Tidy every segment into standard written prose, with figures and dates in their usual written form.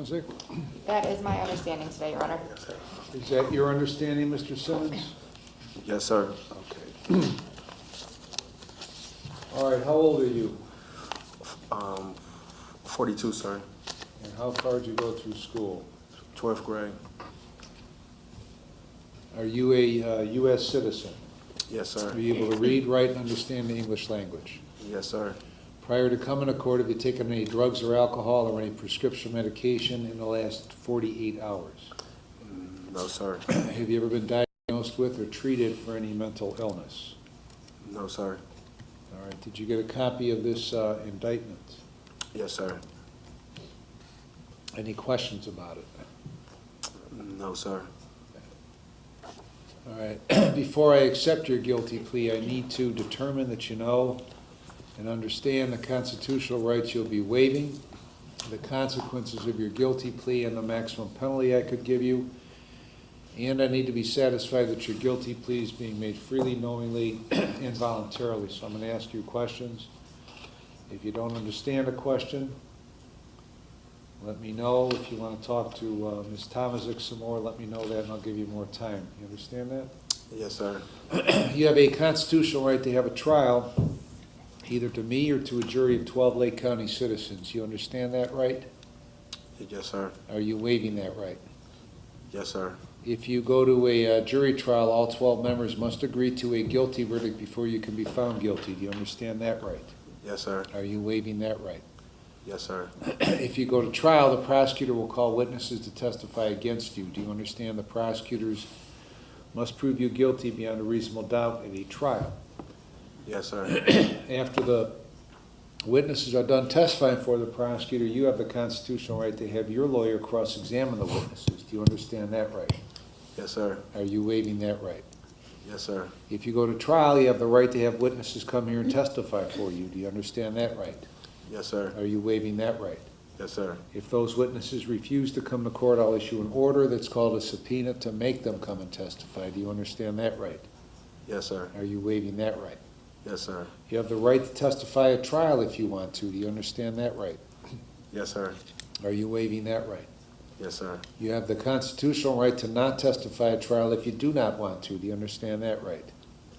Tomazic? That is my understanding today, Your Honor. Is that your understanding, Mr. Simmons? Yes, sir. Okay. All right, how old are you? 42, sir. And how far did you go through school? 12th grade. Are you a U.S. citizen? Yes, sir. Are you able to read, write, and understand the English language? Yes, sir. Prior to coming to court, have you taken any drugs or alcohol or any prescription medication in the last 48 hours? No, sir. Have you ever been diagnosed with or treated for any mental illness? No, sir. All right, did you get a copy of this indictment? Yes, sir. Any questions about it? No, sir. All right, before I accept your guilty plea, I need to determine that you know and understand the constitutional rights you'll be waiving, the consequences of your guilty plea and the maximum penalty I could give you, and I need to be satisfied that your guilty plea is being made freely, knowingly, and voluntarily. So I'm going to ask you questions. If you don't understand a question, let me know. If you want to talk to Ms. Tomazic some more, let me know that and I'll give you more time. You understand that? Yes, sir. You have a constitutional right to have a trial, either to me or to a jury of 12 Lake County citizens. You understand that right? Yes, sir. Are you waiving that right? Yes, sir. If you go to a jury trial, all 12 members must agree to a guilty verdict before you can be found guilty. Do you understand that right? Yes, sir. Are you waiving that right? Yes, sir. If you go to trial, the prosecutor will call witnesses to testify against you. Do you understand the prosecutors must prove you guilty beyond a reasonable doubt at a trial? Yes, sir. After the witnesses are done testifying for the prosecutor, you have the constitutional right to have your lawyer cross-examine the witnesses. Do you understand that right? Yes, sir. Are you waiving that right? Yes, sir. If you go to trial, you have the right to have witnesses come here and testify for you. Do you understand that right? Yes, sir. Are you waiving that right? Yes, sir. If those witnesses refuse to come to court, I'll issue an order that's called a subpoena to make them come and testify. Do you understand that right? Yes, sir. Are you waiving that right? Yes, sir. You have the right to testify at trial if you want to. Do you understand that right? Yes, sir. Are you waiving that right? Yes, sir. You have the constitutional right to not testify at trial if you do not want to. Do you understand that right?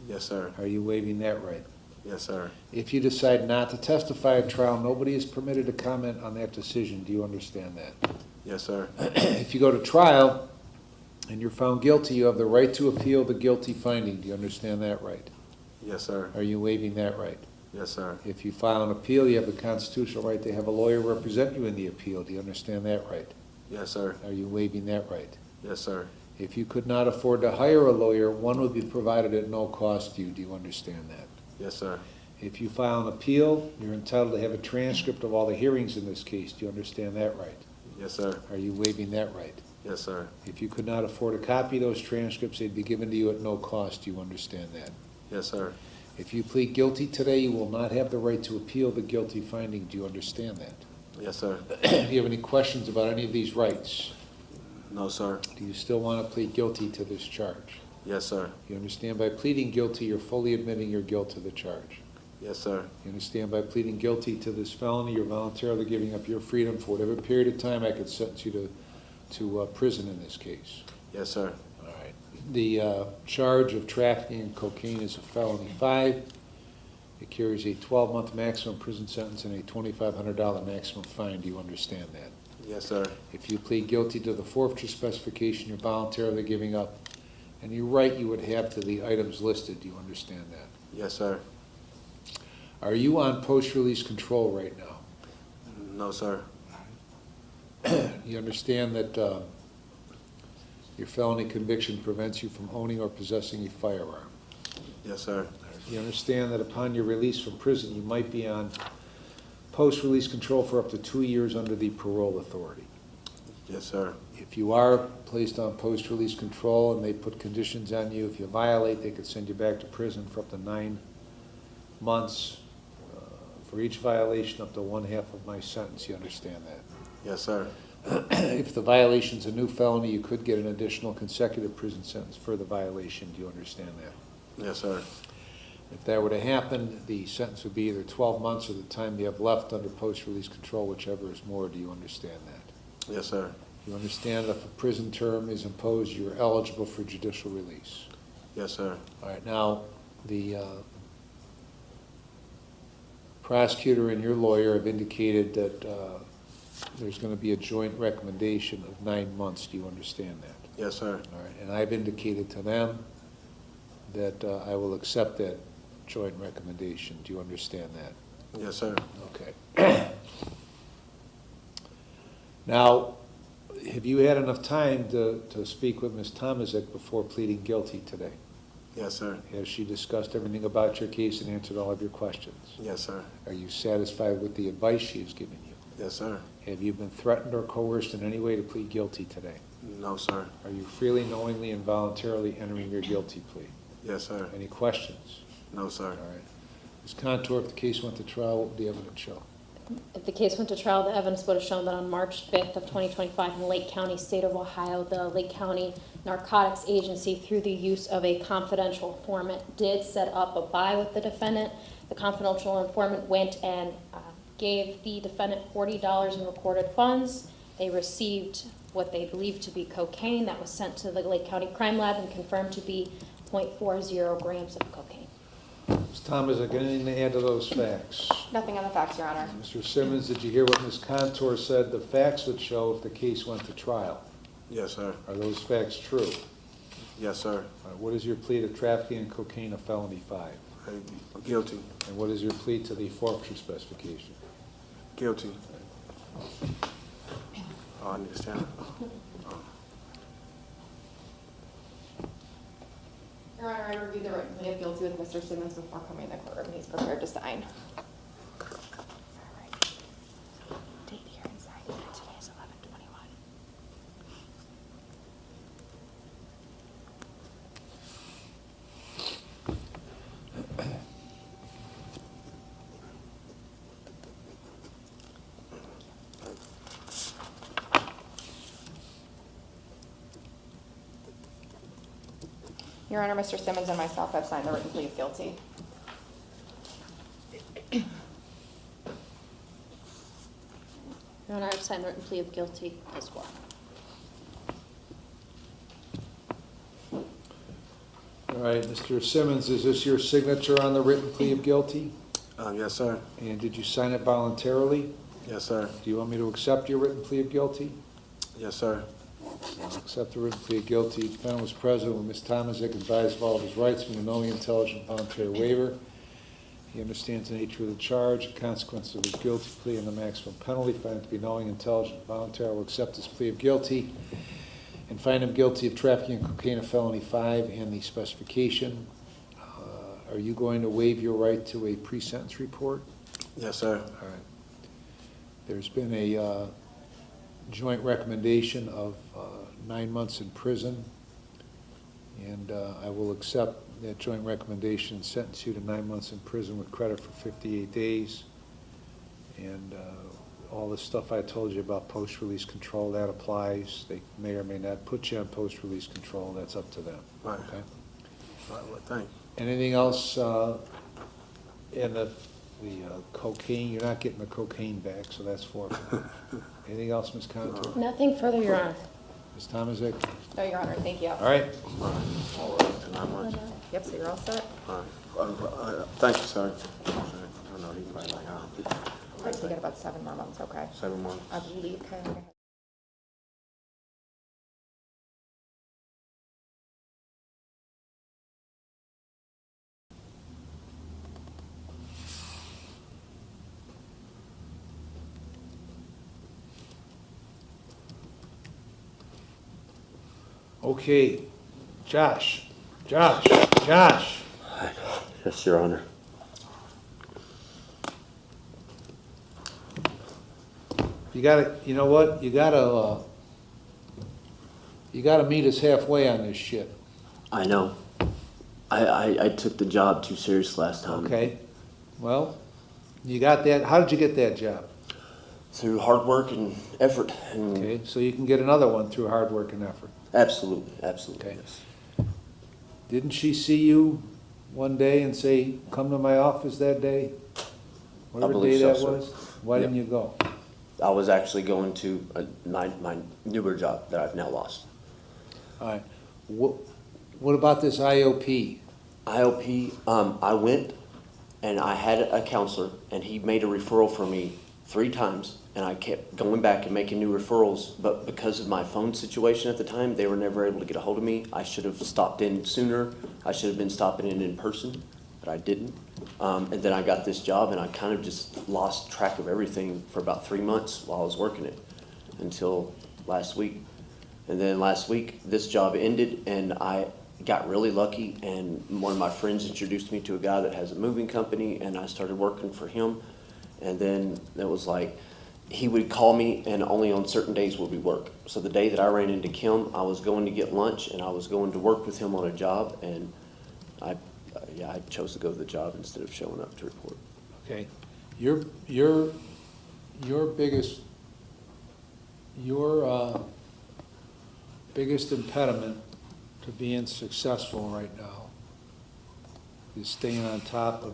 Yes, sir. Are you waiving that right? Yes, sir. If you decide not to testify at trial, nobody is permitted to comment on that decision. Do you understand that? Yes, sir. If you go to trial and you're found guilty, you have the right to appeal the guilty finding. Do you understand that right? Yes, sir. Are you waiving that right? Yes, sir. If you file an appeal, you have the constitutional right to have a lawyer represent you in the appeal. Do you understand that right? Yes, sir. Are you waiving that right? Yes, sir. If you could not afford to hire a lawyer, one would be provided at no cost to you. Do you understand that? Yes, sir. If you file an appeal, you're entitled to have a transcript of all the hearings in this case. Do you understand that right? Yes, sir. Are you waiving that right? Yes, sir. If you could not afford a copy of those transcripts, they'd be given to you at no cost. Do you understand that? Yes, sir. If you plead guilty today, you will not have the right to appeal the guilty finding. Do you understand that? Yes, sir. Do you have any questions about any of these rights? No, sir. Do you still want to plead guilty to this charge? Yes, sir. You understand by pleading guilty, you're fully admitting your guilt to the charge. Yes, sir. You understand by pleading guilty to this felony, you're voluntarily giving up your freedom for whatever period of time I could sentence you to prison in this case. Yes, sir. All right. The charge of trafficking in cocaine is a felony 5. It carries a 12-month maximum prison sentence and a $2,500 maximum fine. Do you understand that? Yes, sir. If you plead guilty to the forfeiture specification, you're voluntarily giving up any right you would have to the items listed. Do you understand that? Yes, sir. Are you on post-release control right now? No, sir. You understand that your felony conviction prevents you from owning or possessing a firearm? Yes, sir. You understand that upon your release from prison, you might be on post-release control for up to 2 years under the parole authority. Yes, sir. If you are placed on post-release control and they put conditions on you, if you violate, they could send you back to prison for up to 9 months. For each violation, up to 1/2 of my sentence. You understand that? Yes, sir. If the violation's a new felony, you could get an additional consecutive prison sentence for the violation. Do you understand that? Yes, sir. If that were to happen, the sentence would be either 12 months or the time you have left under post-release control, whichever is more. Do you understand that? Yes, sir. You understand that if a prison term is imposed, you're eligible for judicial release. Yes, sir. All right, now, the prosecutor and your lawyer have indicated that there's going to be a joint recommendation of 9 months. Do you understand that? Yes, sir. All right, and I've indicated to them that I will accept that joint recommendation. Do you understand that? Yes, sir. Okay. Now, have you had enough time to speak with Ms. Tomaszek before pleading guilty today? Yes, sir. Has she discussed everything about your case and answered all of your questions? Yes, sir. Are you satisfied with the advice she has given you? Yes, sir. Have you been threatened or coerced in any way to plead guilty today? No, sir. Are you freely, knowingly, and voluntarily entering your guilty plea? Yes, sir. Any questions? No, sir. All right. Ms. Contour, if the case went to trial, what would the evidence show? If the case went to trial, the evidence would have shown that on March 5th of 2025 in Lake County, state of Ohio, the Lake County Narcotics Agency, through the use of a confidential informant, did set up a buy with the defendant. The confidential informant went and gave the defendant $40 in recorded funds. They received what they believed to be cocaine that was sent to the Lake County Crime Lab and confirmed to be 0.40 grams of cocaine. Ms. Tomaszek, anything to add to those facts? Nothing on the facts, Your Honor. Mr. Simmons, did you hear what Ms. Contour said the facts would show if the case went to trial? Yes, sir. Are those facts true? Yes, sir. What is your plea to trafficking in cocaine, a felony 5? Guilty. And what is your plea to the forfeiture specification? Guilty. Oh, I need to stand. Your Honor, I reviewed the written plea of guilty with Mr. Simmons before coming to the courtroom. He's prepared to sign. Date here inside. Today is 11/21. Your Honor, Mr. Simmons and myself have signed the written plea of guilty. Your Honor, I've signed the written plea of guilty as well. All right, Mr. Simmons, is this your signature on the written plea of guilty? Yes, sir. And did you sign it voluntarily? Yes, sir. Do you want me to accept your written plea of guilty? Yes, sir. I'll accept the written plea of guilty. The defendant was present when Ms. Tomaszek advised of all of his rights, being a knowing, intelligent, voluntary waiver. He understands the nature of the charge, the consequences of his guilty plea, and the maximum penalty. Find him to be knowing, intelligent, voluntary. I will accept his plea of guilty and find him guilty of trafficking in cocaine, a felony 5, and the specification. Are you going to waive your right to a pre-sentence report? Yes, sir. All right. There's been a joint recommendation of 9 months in prison, and I will accept that joint recommendation, sentence you to 9 months in prison with credit for 58 days. And all the stuff I told you about post-release control, that applies. They may or may not put you on post-release control. That's up to them. Right. Okay. All right, well, thank you. Anything else in the cocaine? You're not getting the cocaine back, so that's forfeit. Anything else, Ms. Contour? Nothing further, Your Honor. Ms. Tomaszek? No, Your Honor, thank you. All right. All right, 9 months. Yep, so you're all set. All right. Thank you, sir. I know he probably like, I think get about 7 more months, okay? 7 months. I believe kind of. Okay, Josh. Yes, Your Honor. You gotta, you know what? You gotta meet us halfway on this shit, I know. I took the job too serious last time. okay? Well, you got that. How did you get that job? Through hard work and effort. And Okay, so you can get another one through hard work and effort. Absolutely, absolutely. Okay. Yes. Didn't she see you one day and say, come to my office that day? Whatever day believe so, that sir. was? Why Yep. didn't you go? I was actually going to my newer job that I've now lost. All right. What about this IOP? IOP, I went and I had a counselor and he made a referral for me 3 times and I kept going back and making new referrals, but because of my phone situation at the time, they were never able to get a hold of me. I should have stopped in sooner. I should have been stopping in person, but I didn't. And then I got this job and I kind of just lost track of everything for about 3 months while I was working it until last week. And then last week, this job ended and I got really lucky and one of my friends introduced me to a guy that has a moving company and I started working for him. And then it was like, he would call me and only on certain days would we work. So the day that I ran into Kim, I was going to get lunch and I was going to work with him on a job and I chose to go to the job instead of showing up to report. Okay. Your biggest impediment to being successful right now is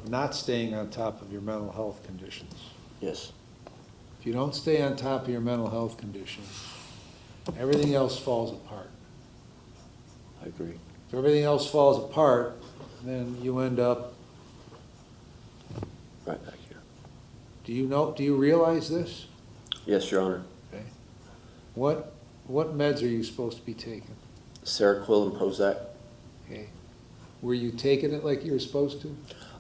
not staying on top of your mental health conditions. Yes. If you don't stay on top of your mental health conditions, everything else falls apart. I agree. If everything else falls apart, then you end up, Right back here. do you realize this? Yes, Your Honor. Okay. What meds are you supposed to be taking? Seroquel and Prozac. Okay. Were you taking it like you were supposed to?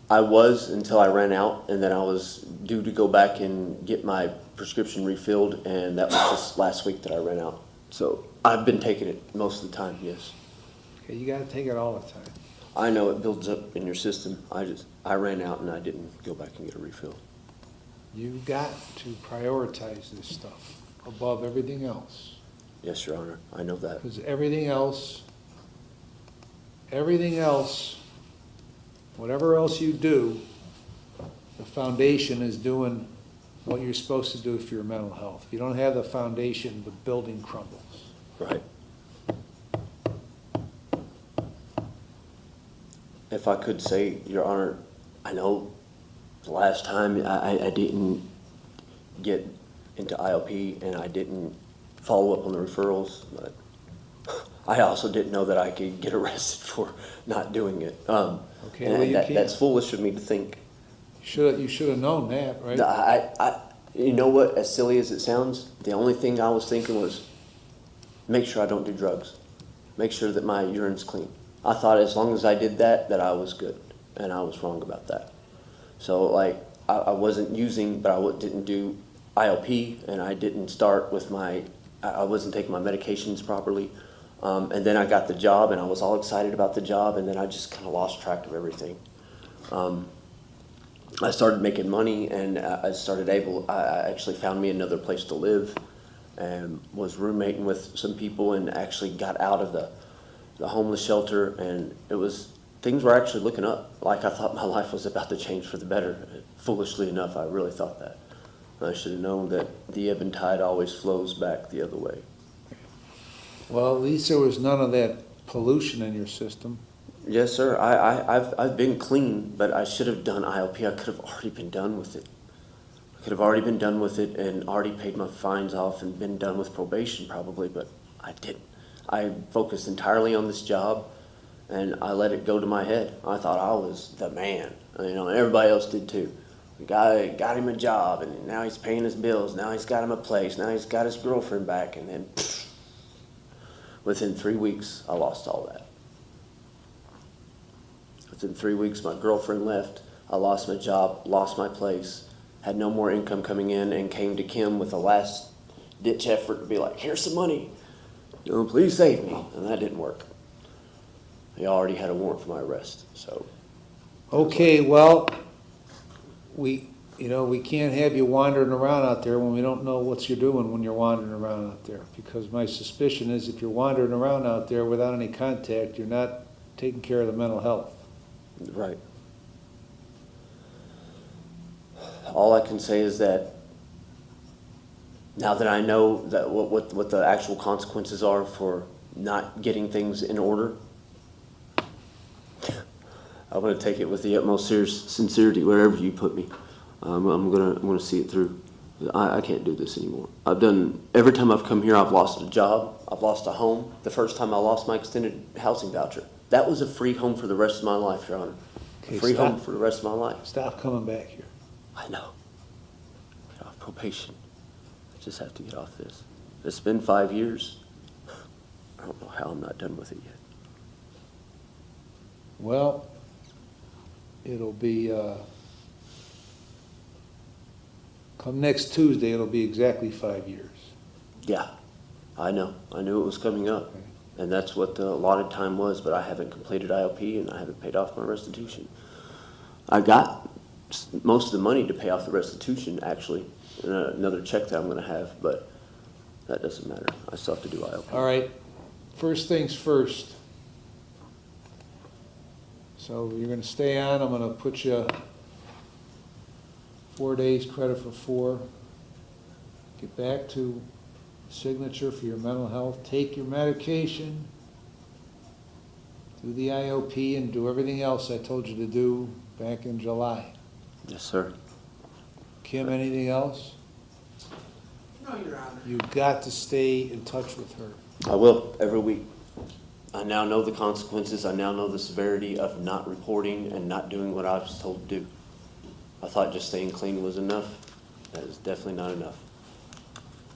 I was until I ran out, and then I was due to go back and get my prescription refilled, and that was just last week that I ran out. So I've been taking it most of the time, yes. Okay, you gotta take it all the time. I know it builds up in your system. I ran out and I didn't go back and get a refill. You've got to prioritize this stuff above everything else. Yes, Your Honor, I know that. Because everything else, whatever else you do, the foundation is doing what you're supposed to do for your mental health. If you don't have the foundation, the building crumbles. Right. If I could say, Your Honor, I know the last time I didn't get into IOP and I didn't follow up on the referrals, but I also didn't know that I could get arrested for not doing it. Okay, and well, you can't. that's foolish of me to think. You should have known that, right? You know what, as silly as it sounds, the only thing I was thinking was, make sure I don't do drugs. Make sure that my urine's clean. I thought as long as I did that I was good, and I was wrong about that. So like, I wasn't using, but I didn't do IOP, and I didn't start with I wasn't taking my medications properly. And then I got the job, and I was all excited about the job, and then I just kind of lost track of everything. I started making money, and I actually found me another place to live, and was roommating with some people, and actually got out of the homeless shelter, and things were actually looking up. Like I thought my life was about to change for the better. Foolishly enough, I really thought that. I should have known that the ebb and tide always flows back the other way. Well, at least there was none of that pollution in your system. Yes, sir. I've been clean, but I should have done IOP. I could have already been done with it. I could have already been done with it and already paid my fines off and been done with probation probably, but I didn't. I focused entirely on this job, and I let it go to my head. I thought I was the man, and everybody else did too. The guy got him a job, and now he's paying his bills. Now he's got him a place. Now he's got his girlfriend back, and then within 3 weeks, I lost all that. Within 3 weeks, my girlfriend left. I lost my job, lost my place, had no more income coming in, and came to Kim with a last-ditch effort to be like, here's some money. Please save me. And that didn't work. They already had a warrant for my arrest, so. Okay, well, we can't have you wandering around out there when we don't know what you're doing when you're wandering around out there. Because my suspicion is if you're wandering around out there without any contact, you're not taking care of the mental health. Right. All I can say is that now that I know that what the actual consequences are for not getting things in order, I'm going to take it with the utmost sincerity wherever you put me. I'm gonna see it through. I can't do this anymore. Every time I've come here, I've lost a job, I've lost a home. The first time I lost my extended housing voucher. That was a free home for the rest of my life, Your Honor. Okay, Free stop. home for the rest of my life. Stop coming back here. I know. Get off probation. I just have to get off this. It's been 5 years. I don't know how I'm not done with it yet. Well, it'll be, come next Tuesday, it'll be exactly 5 years. Yeah, I know. I knew it was coming up. Okay. And that's what the allotted time was, but I haven't completed IOP and I haven't paid off my restitution. I got most of the money to pay off the restitution, actually, in another check that I'm gonna have, but that doesn't matter. I still have to do IOP. All right, first things first. So you're gonna stay on, I'm gonna put you 4 days credit for 4. Get back to signature for your mental health, take your medication, do the IOP, and do everything else I told you to do back in July. Yes, sir. Kim, anything else? No, Your Honor. You've got to stay in touch with her. I will, every week. I now know the consequences. I now know the severity of not reporting and not doing what I was told to do. I thought just staying clean was enough. That is definitely not enough.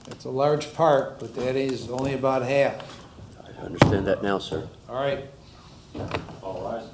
It's a large part, but that is only about half. I understand that now, sir. All right. All rise.